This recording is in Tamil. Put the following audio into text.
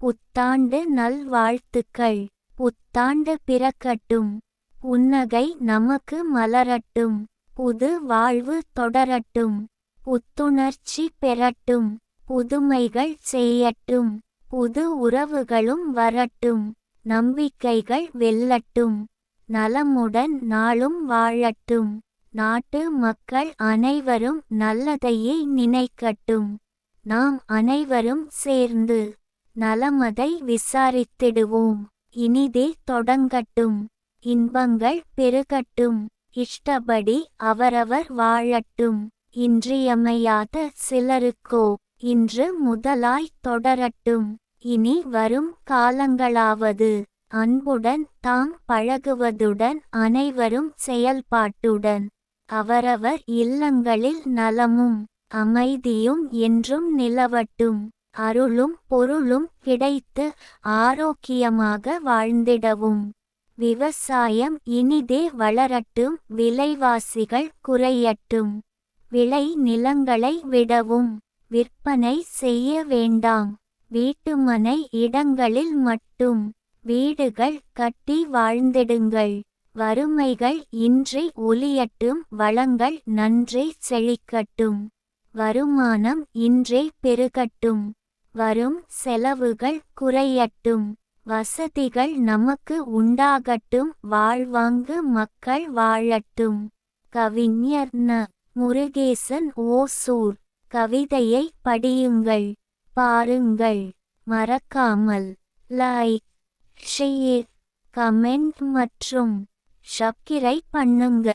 புத்தாண்டு நல்வாழ்த்துக்கள். புத்தாண்டு பிறக்கட்டும். புன்னகை நமக்கு மலரட்டும். புது வாழ்வு தொடரட்டும். புத்துணர்ச்சி பெறட்டும். புதுமைகள் செய்யட்டும். புது உறவுகளும் வரட்டும். நம்பிக்கைகள் வெல்லட்டும். நலமுடன் நாளும் வாழட்டும். நாட்டு மக்கள் அனைவரும் நல்லதையே நினைக்கட்டும். நாம் அனைவரும் சேர்ந்து நலமதை விசாரித்திடுவோம். இனிதே தொடங்கட்டும். இன்பங்கள் பெருகட்டும். இஷ்டப்படி அவரவர் வாழட்டும். இன்றியமையாத சிலருக்கோ இன்று முதலாய் தொடரட்டும். இனி வரும் காலங்களாவது அன்புடன் தாம் பழகுவதுடன் அனைவரும் செயல்பாட்டுடன் அவரவர் இல்லங்களில் நலமும் அமைதியும் என்றும் நிலவட்டும். அருளும் பொருளும் கிடைத்து ஆரோக்கியமாக வாழ்ந்திடவும். விவசாயம் இனிதே வளரட்டும். விலைவாசிகள் குறையட்டும். விளை நிலங்களை விடவும் விற்பனை செய்ய வேண்டாம். வீட்டுமனை இடங்களில் மட்டும் வீடுகள் கட்டி வாழ்ந்திடுங்கள். வறுமைகள் இன்றி ஒளியட்டும். வளங்கள் நன்றே செழிக்கட்டும். வருமானம் இன்றே பெருகட்டும். வரும் செலவுகள் குறையட்டும். வசதிகள் நமக்கு உண்டாகட்டும். வாழ்வாங்கு மக்கள் வாழட்டும். கவிஞர் ந. முருகேசன், ஓசூர். கவிதையை படியுங்கள், பாருங்கள். மறக்காமல் லைக், ஷேர், கமெண்ட் மற்றும் சப்ஸ்கிரைப் பண்ணுங்க.